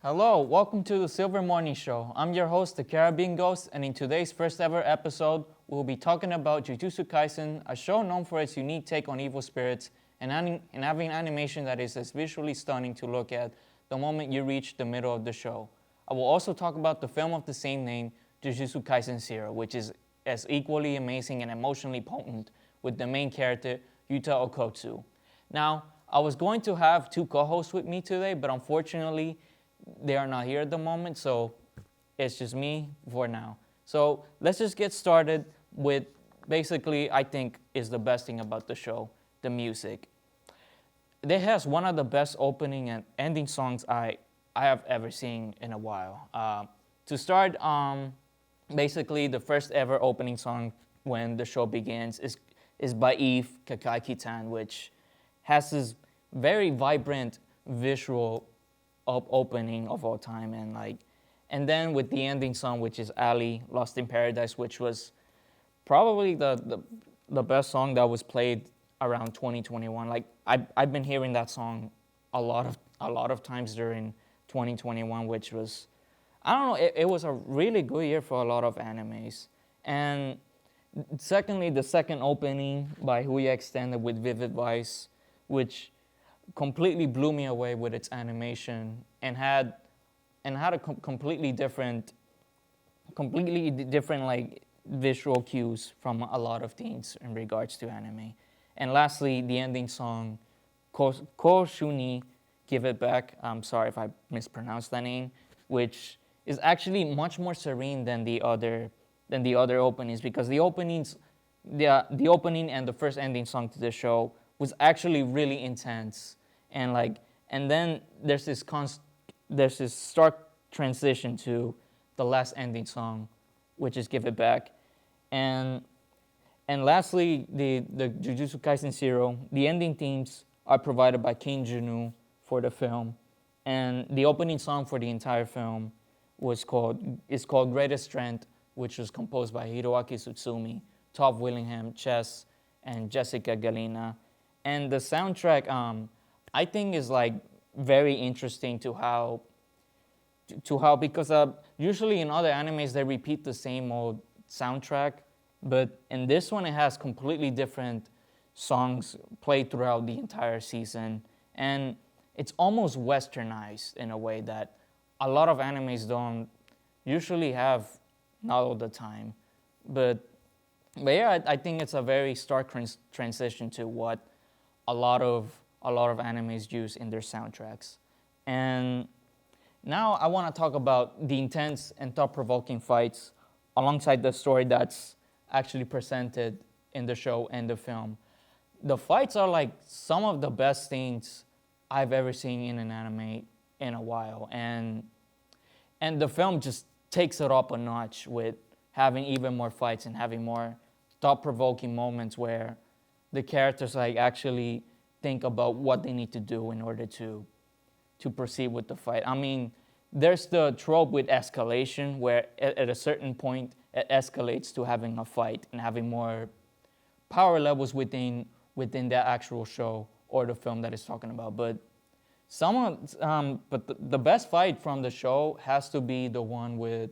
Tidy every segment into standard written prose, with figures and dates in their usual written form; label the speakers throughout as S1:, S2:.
S1: Hello, welcome to the Silver Morning Show. I'm your host, the Caribbean Ghost, and in today's first ever episode, we'll be talking about Jujutsu Kaisen, a show known for its unique take on evil spirits and having animation that is as visually stunning to look at the moment you reach the middle of the show. I will also talk about the film of the same name, Jujutsu Kaisen 0, which is as equally amazing and emotionally potent with the main character, Yuta Okotsu. Now, I was going to have two co-hosts with me today, but unfortunately, they are not here at the moment, so it's just me for now. So let's just get started with basically, I think, is the best thing about the show, the music. It has one of the best opening and ending songs I have ever seen in a while. To start, basically the first ever opening song when the show begins is by Eve Kakai Kitan, which has this very vibrant visual opening of all time, and then with the ending song, which is Ali Lost in Paradise, which was probably the best song that was played around 2021. Like I've been hearing that song a lot of times during 2021, which was, I don't know, it was a really good year for a lot of animes. And secondly, the second opening by Huya Extended with Vivid Vice, which completely blew me away with its animation and had a completely different like visual cues from a lot of things in regards to anime. And lastly, the ending song, Ko Shuni, Give It Back. I'm sorry if I mispronounced that name, which is actually much more serene than the other openings, because the opening and the first ending song to the show was actually really intense, and then there's this stark transition to the last ending song, which is Give It Back, and lastly the Jujutsu Kaisen 0. The ending themes are provided by King Junu for the film, and the opening song for the entire film is called Greatest Strength, which was composed by Hiroaki Tsutsumi, Toph Willingham, Chess, and Jessica Galina. And the soundtrack, I think, is like very interesting to how because usually in other animes they repeat the same old soundtrack, but in this one it has completely different songs played throughout the entire season, and it's almost westernized in a way that a lot of animes don't usually have, not all the time, but yeah, I think it's a very stark transition to what a lot of animes use in their soundtracks. And now I want to talk about the intense and thought-provoking fights alongside the story that's actually presented in the show and the film. The fights are like some of the best things I've ever seen in an anime in a while, and the film just takes it up a notch with having even more fights and having more thought-provoking moments where the characters like actually think about what they need to do in order to proceed with the fight. I mean, there's the trope with escalation where at a certain point it escalates to having a fight and having more power levels within that actual show or the film that it's talking about. But the best fight from the show has to be the one with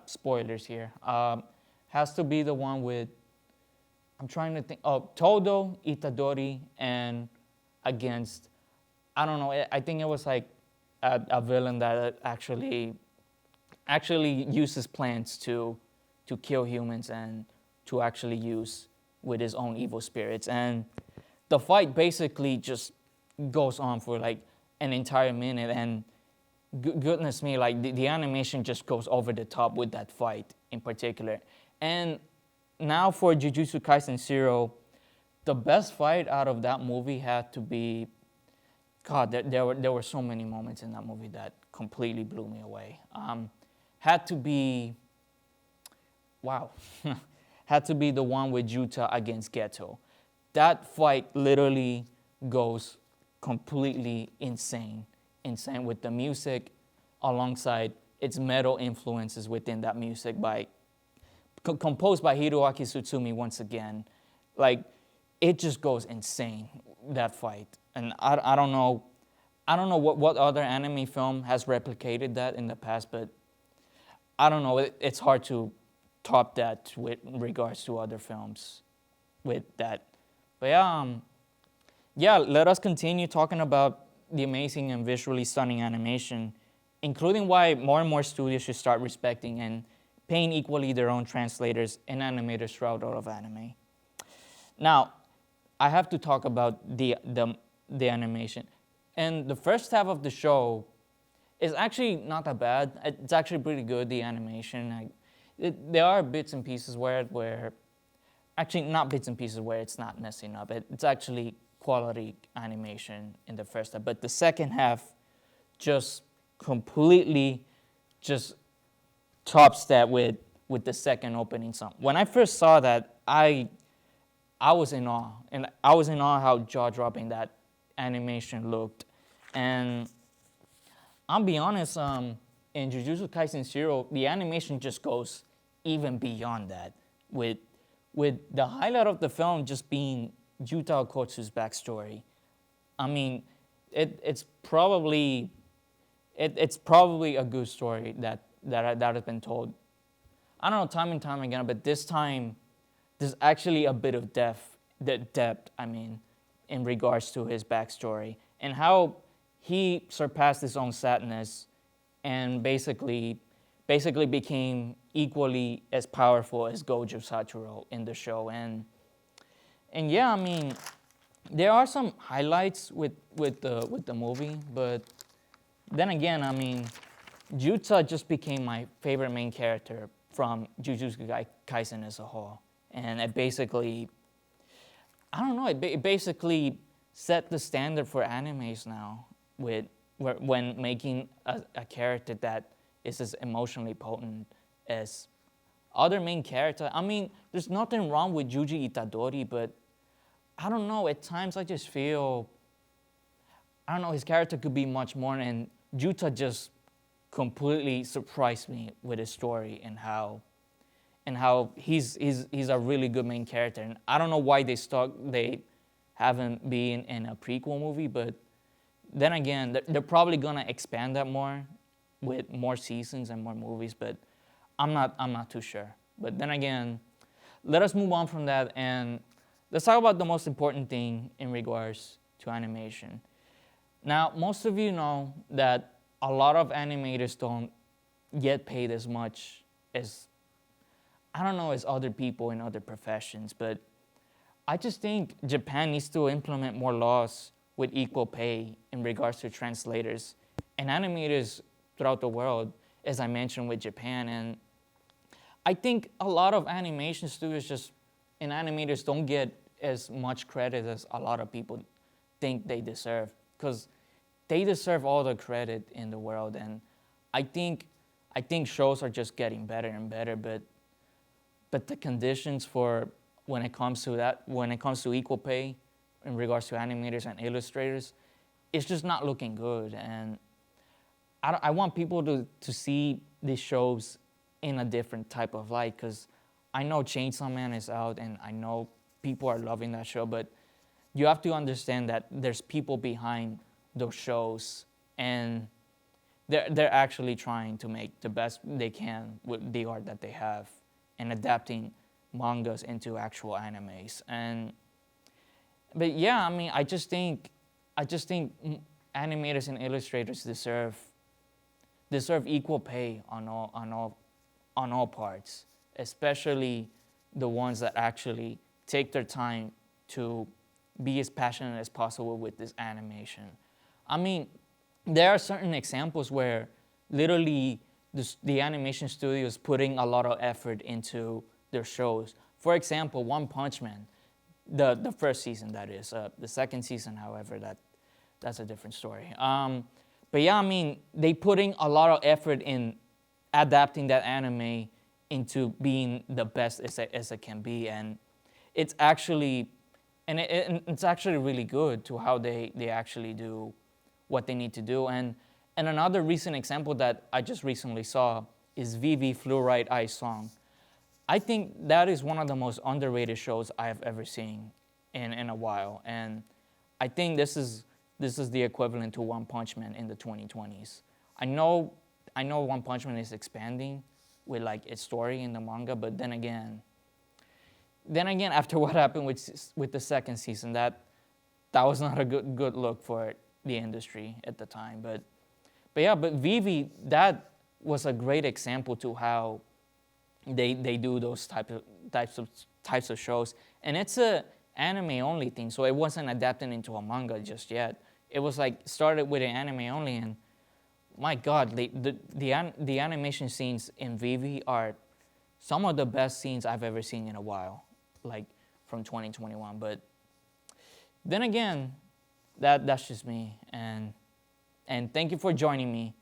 S1: spoilers here. Has to be the one with, I'm trying to think. Oh, Todo, Itadori, and against, I don't know. I think it was like a villain that actually uses plants to kill humans and to actually use with his own evil spirits. And the fight basically just goes on for like an entire minute. And goodness me, like the animation just goes over the top with that fight in particular. And now for Jujutsu Kaisen 0, the best fight out of that movie had to be, God, there were so many moments in that movie that completely blew me away. Had to be the one with Juta against Geto. That fight literally goes completely insane with the music alongside its metal influences within that music composed by Hiroaki Tsutsumi once again. Like, it just goes insane, that fight. And I don't know I don't know what other anime film has replicated that in the past, but I don't know. It's hard to top that with regards to other films with that. But yeah, let us continue talking about the amazing and visually stunning animation, including why more and more studios should start respecting and paying equally their own translators and animators throughout all of anime. Now, I have to talk about the animation. And the first half of the show is actually not that bad. It's actually pretty good, the animation. There are bits and pieces where actually not bits and pieces where it's not messing up. It's actually quality animation in the first half. But the second half just completely just tops that with the second opening song. When I first saw that, I was in awe. And I was in awe how jaw-dropping that animation looked. And I'll be honest, in Jujutsu Kaisen 0, the animation just goes even beyond that, with the highlight of the film just being Yuta Okotsu's backstory. I mean, it's probably a good story that has been told. I don't know, time and time again, but this time there's actually a bit of depth. I mean, in regards to his backstory and how he surpassed his own sadness and basically became equally as powerful as Gojo Satoru in the show. And yeah, I mean, there are some highlights with the movie, but then again, I mean, Yuta just became my favorite main character from Jujutsu Kaisen as a whole. And it basically, I don't know, it basically set the standard for animes now when making a character that is as emotionally potent as other main characters. I mean, there's nothing wrong with Yuji Itadori, but I don't know, at times I just feel, I don't know, his character could be much more, and Yuta just completely surprised me with his story and how he's a really good main character. And I don't know why they haven't been in a prequel movie, but then again, they're probably gonna expand that more with more seasons and more movies, but I'm not too sure. But then again, let us move on from that and let's talk about the most important thing in regards to animation. Now, most of you know that a lot of animators don't get paid as much as, I don't know, as other people in other professions, but I just think Japan needs to implement more laws with equal pay in regards to translators and animators throughout the world, as I mentioned with Japan. And I think a lot of animation studios and animators don't get as much credit as a lot of people think they deserve, because they deserve all the credit in the world. And I think shows are just getting better and better, but the conditions for when it comes to equal pay in regards to animators and illustrators, it's just not looking good. And I want people to see these shows in a different type of light, because I know Chainsaw Man is out and I know people are loving that show, but you have to understand that there's people behind those shows and they're actually trying to make the best they can with the art that they have and adapting mangas into actual animes. But yeah, I mean, I just think animators and illustrators deserve equal pay on all parts, especially the ones that actually take their time to be as passionate as possible with this animation. I mean, there are certain examples where literally the animation studio is putting a lot of effort into their shows. For example, One Punch Man, the first season, that is. The second season, however, that's a different story. But yeah, I mean, they putting a lot of effort in adapting that anime into being the best as it can be, and it's actually really good to how they actually do what they need to do. And another recent example that I just recently saw is VV Fluoride Ice Song. I think that is one of the most underrated shows I have ever seen in a while, and I think this is this is the equivalent to One Punch Man in the 2020s. I know One Punch Man is expanding with like its story in the manga, but then again, after what happened with the second season, that was not a good look for the industry at the time. But Vivi, that was a great example to how they do those types of shows, and it's a anime only thing, so it wasn't adapted into a manga just yet. It was like started with an anime only, and my God, the animation scenes in Vivi are some of the best scenes I've ever seen in a while, like from 2021. But then again, that's just me, and thank you for joining me.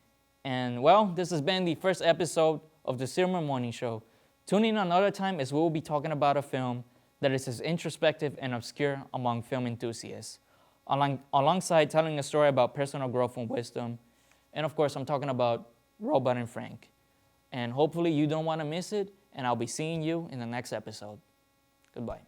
S1: And well, this has been the first episode of the Silver Morning Show. Tune in another time as we will be talking about a film that is as introspective and obscure among film enthusiasts, alongside telling a story about personal growth and wisdom. And of course, I'm talking about Robot and Frank. And hopefully you don't want to miss it, and I'll be seeing you in the next episode. Goodbye.